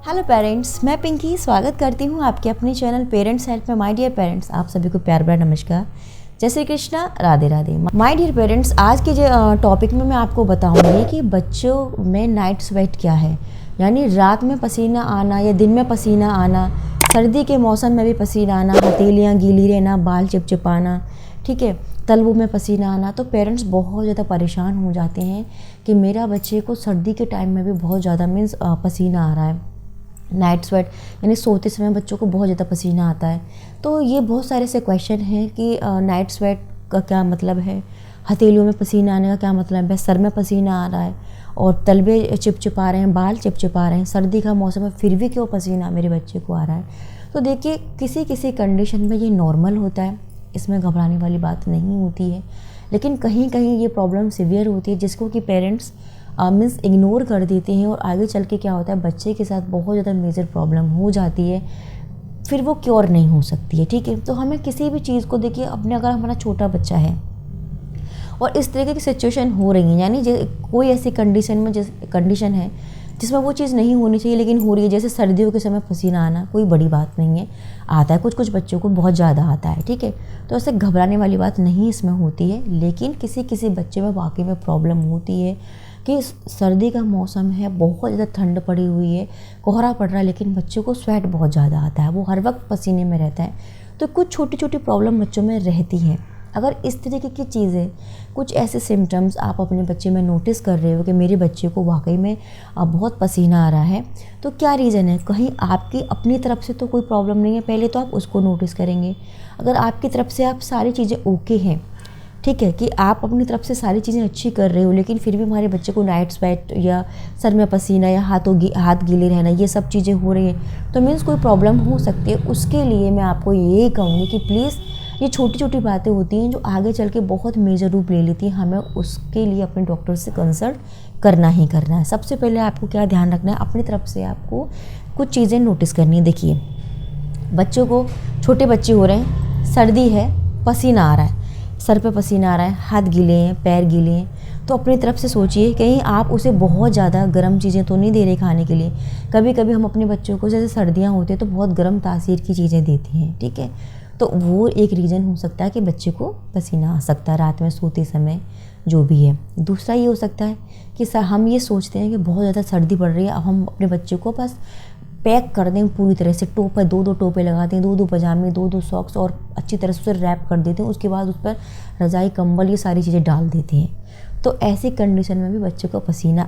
Hello parents, मैं पिंकी स्वागत करती हूँ आपके अपने चैनल पेरेंट्स हेल्प में। माय डियर पेरेंट्स, आप सभी को प्यार भरा नमस्कार, जय Shri Krishna, Radhe Radhe. My dear parents, आज के जो टॉपिक में मैं आपको बताऊँगी कि बच्चों में नाइट स्वेट क्या है, यानी रात में पसीना आना या दिन में पसीना आना, सर्दी के मौसम में भी पसीना आना, हथेलियाँ गीली रहना, बाल चिपचिपाना, ठीक है, तलवों में पसीना आना। तो पेरेंट्स बहुत ज़्यादा परेशान हो जाते हैं कि मेरा बच्चे को सर्दी के टाइम में भी बहुत ज़्यादा मीन्स पसीना आ रहा है, नाइट स्वेट यानी सोते समय बच्चों को बहुत ज़्यादा पसीना आता है। तो ये बहुत सारे ऐसे क्वेश्चन हैं कि नाइट स्वेट का क्या मतलब है, हथेलियों में पसीना आने का क्या मतलब है, सर में पसीना आ रहा है और तलवे चिपचिपा रहे हैं, बाल चिपचिपा रहे हैं, सर्दी का मौसम है फिर भी क्यों पसीना मेरे बच्चे को आ रहा है। तो देखिए, किसी किसी कंडीशन में ये नॉर्मल होता है, इसमें घबराने वाली बात नहीं होती है, लेकिन कहीं कहीं ये प्रॉब्लम सीवियर होती है जिसको कि पेरेंट्स मीन्स इग्नोर कर देते हैं और आगे चल के क्या होता है, बच्चे के साथ बहुत ज़्यादा मेजर प्रॉब्लम हो जाती है, फिर वो क्योर नहीं हो सकती है। ठीक है, तो हमें किसी भी चीज़ को देखिए, अपने अगर हमारा छोटा बच्चा है और इस तरीके की सिचुएशन हो रही है, यानी कोई ऐसी कंडीशन है जिसमें वो चीज़ नहीं होनी चाहिए लेकिन हो रही है, जैसे सर्दियों के समय पसीना आना, कोई बड़ी बात नहीं है, आता है, कुछ कुछ बच्चों को बहुत ज़्यादा आता है। ठीक है, तो ऐसे घबराने वाली बात नहीं इसमें होती है, लेकिन किसी किसी बच्चे में वाकई में प्रॉब्लम होती है कि सर्दी का मौसम है, बहुत ज़्यादा ठंड पड़ी हुई है, कोहरा पड़ रहा है, लेकिन बच्चों को स्वेट बहुत ज़्यादा आता है, वो हर वक्त पसीने में रहता है। तो कुछ छोटी छोटी प्रॉब्लम बच्चों में रहती हैं। अगर इस तरीके की चीज़ें, कुछ ऐसे सिम्टम्स आप अपने बच्चे में नोटिस कर रहे हो कि मेरे बच्चे को वाकई में बहुत पसीना आ रहा है, तो क्या रीज़न है, कहीं आपकी अपनी तरफ से तो कोई प्रॉब्लम नहीं है, पहले तो आप उसको नोटिस करेंगे। अगर आपकी तरफ से आप सारी चीज़ें ओके हैं, ठीक है, कि आप अपनी तरफ से सारी चीज़ें अच्छी कर रहे हो, लेकिन फिर भी हमारे बच्चे को नाइट स्वेट या सर में पसीना या हाथ गीले रहना, ये सब चीज़ें हो रही हैं, तो मीन्स कोई प्रॉब्लम हो सकती है। उसके लिए मैं आपको ये कहूँगी कि प्लीज़, ये छोटी छोटी बातें होती हैं जो आगे चल के बहुत मेजर रूप ले लेती हैं, हमें उसके लिए अपने डॉक्टर से कंसल्ट करना ही करना है। सबसे पहले आपको क्या ध्यान रखना है, अपनी तरफ से आपको कुछ चीज़ें नोटिस करनी है। देखिए, बच्चों को, छोटे बच्चे हो रहे हैं, सर्दी है, पसीना आ रहा है, सर पे पसीना आ रहा है, हाथ गीले हैं, पैर गीले हैं, तो अपनी तरफ से सोचिए कहीं आप उसे बहुत ज़्यादा गर्म चीज़ें तो नहीं दे रहे खाने के लिए। कभी कभी हम अपने बच्चों को, जैसे सर्दियाँ होती हैं तो बहुत गर्म तासीर की चीज़ें देते हैं, ठीक है, तो वो एक रीज़न हो सकता है कि बच्चे को पसीना आ सकता है रात में सोते समय, जो भी है। दूसरा ये हो सकता है कि हम ये सोचते हैं कि बहुत ज़्यादा सर्दी पड़ रही है, अब हम अपने बच्चे को बस पैक कर दें पूरी तरह से, टोपे, दो टोपे लगा दें, दो पजामे, दो सॉक्स और अच्छी तरह से उसे रैप कर देते हैं, उसके बाद उस पर रज़ाई, कंबल, ये सारी चीज़ें डाल देते हैं। तो ऐसी कंडीशन में भी बच्चे को पसीना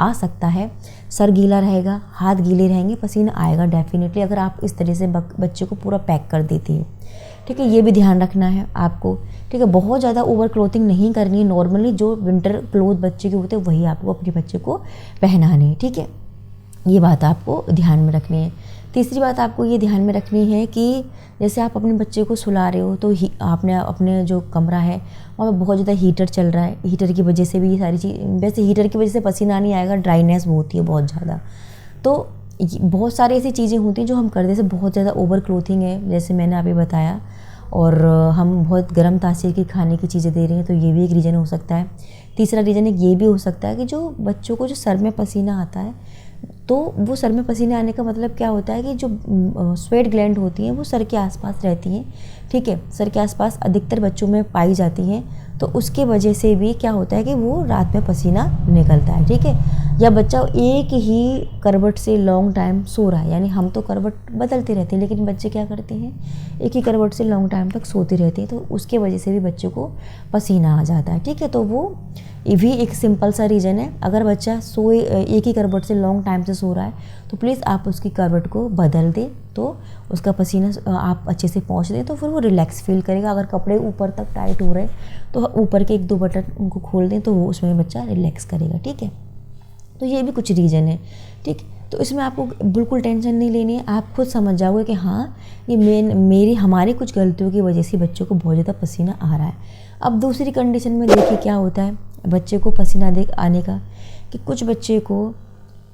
आ सकता है, सर गीला रहेगा, हाथ गीले रहेंगे, पसीना आएगा डेफिनेटली, अगर आप इस तरह से बच्चे को पूरा पैक कर देती हो। ठीक है, ये भी ध्यान रखना है आपको। ठीक है, बहुत ज़्यादा ओवर क्लोथिंग नहीं करनी है, नॉर्मली जो विंटर क्लोथ बच्चे के होते हैं वही आपको अपने बच्चे को पहनाने हैं। ठीक है, ये बात आपको ध्यान में रखनी है। तीसरी बात आपको ये ध्यान में रखनी है कि जैसे आप अपने बच्चे को सुला रहे हो, तो आपने अपने जो कमरा है वहाँ पर बहुत ज़्यादा हीटर चल रहा है, हीटर की वजह से भी ये सारी चीज़, वैसे हीटर की वजह से पसीना नहीं आएगा, ड्राइनेस होती है बहुत ज़्यादा। तो बहुत सारी ऐसी चीज़ें होती हैं जो हम कर, जैसे बहुत ज़्यादा ओवर क्लोथिंग है, जैसे मैंने अभी बताया, और हम बहुत गर्म तासीर की खाने की चीज़ें दे रहे हैं, तो ये भी एक रीज़न हो सकता है। तीसरा रीज़न एक ये भी हो सकता है कि जो बच्चों को जो सर में पसीना आता है, तो वो सर में पसीने आने का मतलब क्या होता है कि जो स्वेट ग्लैंड होती हैं वो सर के आसपास रहती हैं। ठीक है, सर के आसपास अधिकतर बच्चों में पाई जाती हैं, तो उसके वजह से भी क्या होता है कि वो रात में पसीना निकलता है। ठीक है, या बच्चा एक ही करवट से लॉन्ग टाइम सो रहा है, यानी हम तो करवट बदलते रहते हैं, लेकिन बच्चे क्या करते हैं, एक ही करवट से लॉन्ग टाइम तक सोते रहते हैं, तो उसके वजह से भी बच्चे को पसीना आ जाता है। ठीक है, तो वो ये भी एक सिंपल सा रीज़न है। अगर बच्चा सोए, एक ही करवट से लॉन्ग टाइम से सो रहा है, तो प्लीज़ आप उसकी करवट को बदल दें, तो उसका पसीना आप अच्छे से पहुँच दें, तो फिर वो रिलैक्स फील करेगा। अगर कपड़े ऊपर तक टाइट हो रहे हैं तो ऊपर के 1-2 बटन उनको खोल दें, तो वो उसमें बच्चा रिलैक्स करेगा। ठीक है, तो ये भी कुछ रीज़न है। ठीक, तो इसमें आपको बिल्कुल टेंशन नहीं लेनी है, आप खुद समझ जाओगे कि हाँ, ये हमारी कुछ गलतियों की वजह से बच्चों को बहुत ज़्यादा पसीना आ रहा है। अब दूसरी कंडीशन में देखिए क्या होता है बच्चे को पसीना आने का, कि कुछ बच्चे को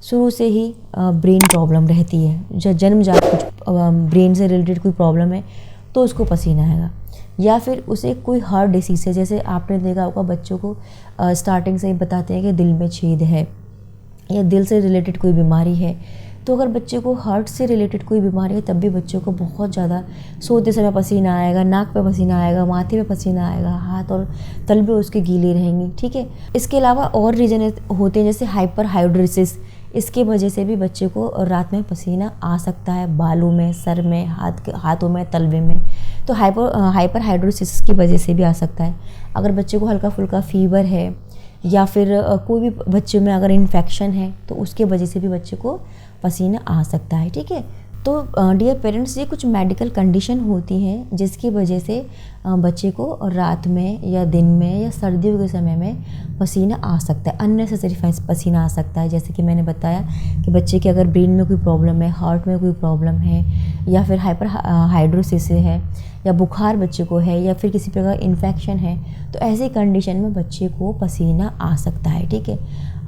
शुरू से ही ब्रेन प्रॉब्लम रहती है, जन्मजात कुछ ब्रेन से रिलेटेड कोई प्रॉब्लम है तो उसको पसीना आएगा, या फिर उसे कोई हार्ट डिसीज़ है, जैसे आपने देखा होगा बच्चों को स्टार्टिंग से ही बताते हैं कि दिल में छेद है या दिल से रिलेटेड कोई बीमारी है, तो अगर बच्चे को हार्ट से रिलेटेड कोई बीमारी है तब भी बच्चे को बहुत ज़्यादा सोते समय पसीना आएगा, नाक पे पसीना आएगा, माथे पे पसीना आएगा, हाथ और तलबे उसके गीले रहेंगे, ठीक है। इसके अलावा और रीज़न होते हैं जैसे हाइपरहाइड्रोसिस, इसके वजह से भी बच्चे को रात में पसीना आ सकता है, बालों में, सर में, हाथों में, तलवे में। तो हाइपरहाइड्रोसिस की वजह से भी आ सकता है। अगर बच्चे को हल्का फुल्का फीवर है या फिर कोई भी बच्चे में अगर इन्फेक्शन है तो उसके वजह से भी बच्चे को पसीना आ सकता है, ठीक है। तो डियर पेरेंट्स, ये कुछ मेडिकल कंडीशन होती हैं जिसकी वजह से बच्चे को रात में या दिन में या सर्दियों के समय में पसीना आ सकता है, अननेसेसरी पसीना आ सकता है। जैसे कि मैंने बताया कि बच्चे के अगर ब्रेन में कोई प्रॉब्लम है, हार्ट में कोई प्रॉब्लम है, या फिर हाइड्रोसिस है, या बुखार बच्चे को है, या फिर किसी प्रकार इन्फेक्शन है, तो ऐसी कंडीशन में बच्चे को पसीना आ सकता है, ठीक है।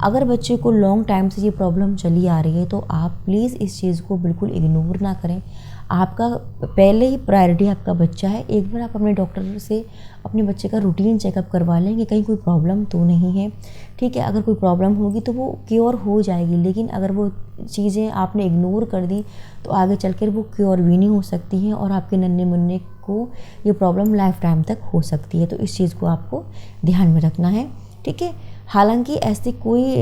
अगर बच्चे को लॉन्ग टाइम से ये प्रॉब्लम चली आ रही है तो आप प्लीज़ इस चीज़ को बिल्कुल इग्नोर ना करें। आपका पहले ही प्रायोरिटी आपका बच्चा है। एक बार आप अपने डॉक्टर से अपने बच्चे का रूटीन चेकअप करवा लें कि कहीं कोई प्रॉब्लम तो नहीं है, ठीक है। अगर कोई प्रॉब्लम होगी तो वो क्योर हो जाएगी, लेकिन अगर वो चीज़ें आपने इग्नोर कर दी तो आगे चलकर वो क्योर भी नहीं हो सकती हैं और आपके नन्हे मुन्ने को ये प्रॉब्लम लाइफ टाइम तक हो सकती है। तो इस चीज़ को आपको ध्यान में रखना है, ठीक है। हालांकि ऐसे कोई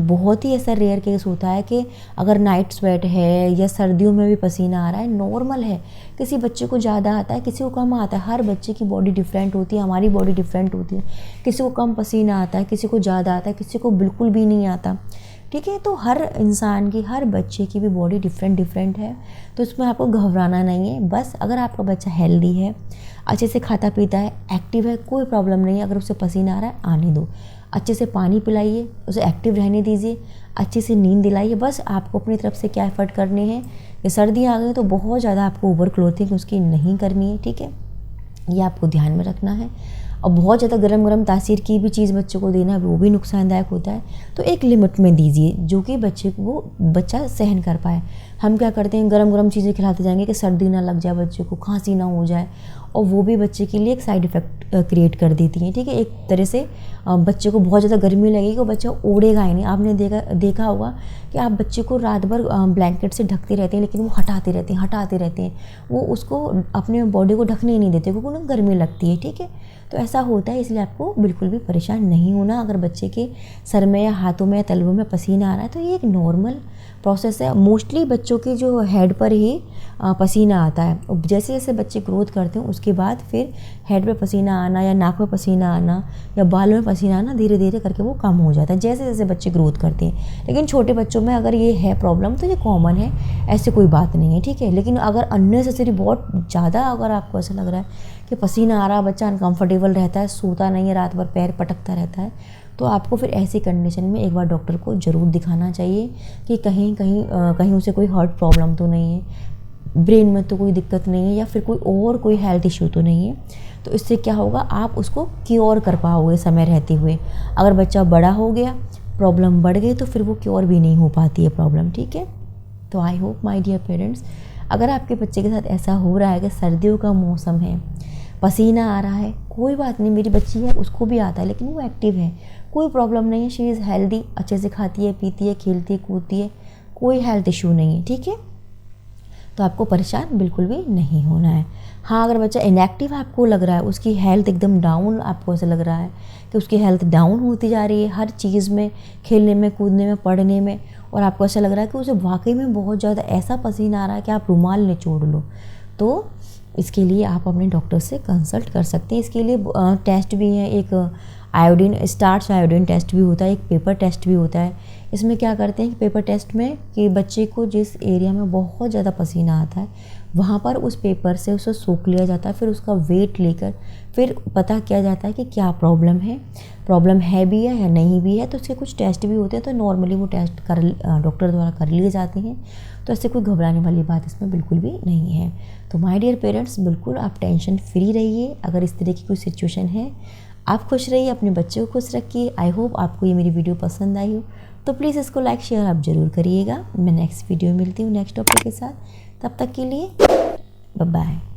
बहुत ही ऐसा रेयर केस होता है कि अगर नाइट स्वेट है या सर्दियों में भी पसीना आ रहा है, नॉर्मल है। किसी बच्चे को ज़्यादा आता है, किसी को कम आता है। हर बच्चे की बॉडी डिफरेंट होती है, हमारी बॉडी डिफरेंट होती है। किसी को कम पसीना आता है, किसी को ज़्यादा आता है, किसी को बिल्कुल भी नहीं आता, ठीक है। तो हर इंसान की, हर बच्चे की भी बॉडी डिफरेंट है, तो इसमें आपको घबराना नहीं है। बस अगर आपका बच्चा हेल्दी है, अच्छे से खाता पीता है, एक्टिव है, कोई प्रॉब्लम नहीं है। अगर उसे पसीना आ रहा है, आने दो, अच्छे से पानी पिलाइए, उसे एक्टिव रहने दीजिए, अच्छे से नींद दिलाइए। बस आपको अपनी तरफ से क्या एफर्ट करने हैं कि सर्दियाँ आ गई तो बहुत ज़्यादा आपको ओवर क्लोथिंग उसकी नहीं करनी है, ठीक है। ये आपको ध्यान में रखना है। और बहुत ज़्यादा गरम तासीर की भी चीज़ बच्चे को देना वो भी नुकसानदायक होता है। तो एक लिमिट में दीजिए जो कि बच्चा सहन कर पाए। हम क्या करते हैं, गरम चीज़ें खिलाते जाएंगे कि सर्दी ना लग जाए, बच्चे को खांसी ना हो जाए, और वो भी बच्चे के लिए एक साइड इफ़ेक्ट क्रिएट कर देती हैं, ठीक है। एक तरह से बच्चे को बहुत ज़्यादा गर्मी लगेगी तो बच्चा ओढ़ेगा ही नहीं। आपने देखा होगा कि आप बच्चे को रात भर ब्लैंकेट से ढकते रहते हैं, लेकिन वो हटाते रहते हैं, वो उसको अपने बॉडी को ढकने ही नहीं देते क्योंकि उन्हें गर्मी लगती है, ठीक है। तो ऐसा होता है, इसलिए आपको बिल्कुल भी परेशान नहीं होना। अगर बच्चे के सर में या हाथों में या तलवों में पसीना आ रहा है तो ये एक नॉर्मल प्रोसेस है। मोस्टली बच्चों के जो हेड पर ही पसीना आता है। जैसे जैसे बच्चे ग्रोथ करते हैं उसके बाद फिर हेड पे पसीना आना या नाक में पसीना आना या बालों में पसीना आना धीरे धीरे करके वो कम हो जाता है जैसे जैसे बच्चे ग्रोथ करते हैं। लेकिन छोटे बच्चों में अगर ये है प्रॉब्लम तो ये कॉमन है, ऐसे कोई बात नहीं है, ठीक है। लेकिन अगर अननेसेसरी बहुत ज़्यादा अगर आपको ऐसा लग रहा है कि पसीना आ रहा, बच्चा अनकम्फर्टेबल रहता है, सोता नहीं है, रात भर पैर पटकता रहता है, तो आपको फिर ऐसी कंडीशन में एक बार डॉक्टर को ज़रूर दिखाना चाहिए कि कहीं उसे कोई हार्ट प्रॉब्लम तो नहीं है, ब्रेन में तो कोई दिक्कत नहीं है, या फिर कोई हेल्थ इशू तो नहीं है। तो इससे क्या होगा, आप उसको क्योर कर पाओगे समय रहते हुए। अगर बच्चा बड़ा हो गया, प्रॉब्लम बढ़ गई, तो फिर वो क्योर भी नहीं हो पाती है प्रॉब्लम, ठीक है। तो I hope my dear parents, अगर आपके बच्चे के साथ ऐसा हो रहा है कि सर्दियों का मौसम है, पसीना आ रहा है, कोई बात नहीं, मेरी बच्ची है उसको भी आता है लेकिन वो एक्टिव है, कोई प्रॉब्लम नहीं है, शी इज़ हेल्दी, अच्छे से खाती है, पीती है, खेलती है, कूदती है, कोई हेल्थ इशू नहीं है, ठीक है। तो आपको परेशान बिल्कुल भी नहीं होना है। हाँ, अगर बच्चा इनएक्टिव आपको लग रहा है, उसकी हेल्थ एकदम डाउन, आपको ऐसा लग रहा है कि उसकी हेल्थ डाउन होती जा रही है हर चीज़ में, खेलने में, कूदने में, पढ़ने में, और आपको ऐसा लग रहा है कि उसे वाकई में बहुत ज़्यादा ऐसा पसीना आ रहा है कि आप रुमाल निचोड़ लो, तो इसके लिए आप अपने डॉक्टर से कंसल्ट कर सकते हैं। इसके लिए टेस्ट भी हैं, एक आयोडीन स्टार्च आयोडीन टेस्ट भी होता है, एक पेपर टेस्ट भी होता है। इसमें क्या करते हैं कि पेपर टेस्ट में कि बच्चे को जिस एरिया में बहुत ज़्यादा पसीना आता है वहाँ पर उस पेपर से उसे सोख लिया जाता है, फिर उसका वेट लेकर फिर पता किया जाता है कि क्या प्रॉब्लम है भी है या नहीं भी है। तो उसके कुछ टेस्ट भी होते हैं, तो नॉर्मली वो टेस्ट डॉक्टर द्वारा कर लिए जाते हैं। तो ऐसे कोई घबराने वाली बात इसमें बिल्कुल भी नहीं है। तो माय डियर पेरेंट्स, बिल्कुल आप टेंशन फ्री रहिए। अगर इस तरह की कोई सिचुएशन है, आप खुश रहिए, अपने बच्चे को खुश रखिए। आई होप आपको ये मेरी वीडियो पसंद आई हो, तो प्लीज़ इसको लाइक शेयर आप ज़रूर करिएगा। मैं नेक्स्ट वीडियो में मिलती हूँ नेक्स्ट टॉपिक के साथ। तब तक के लिए बाय बाय।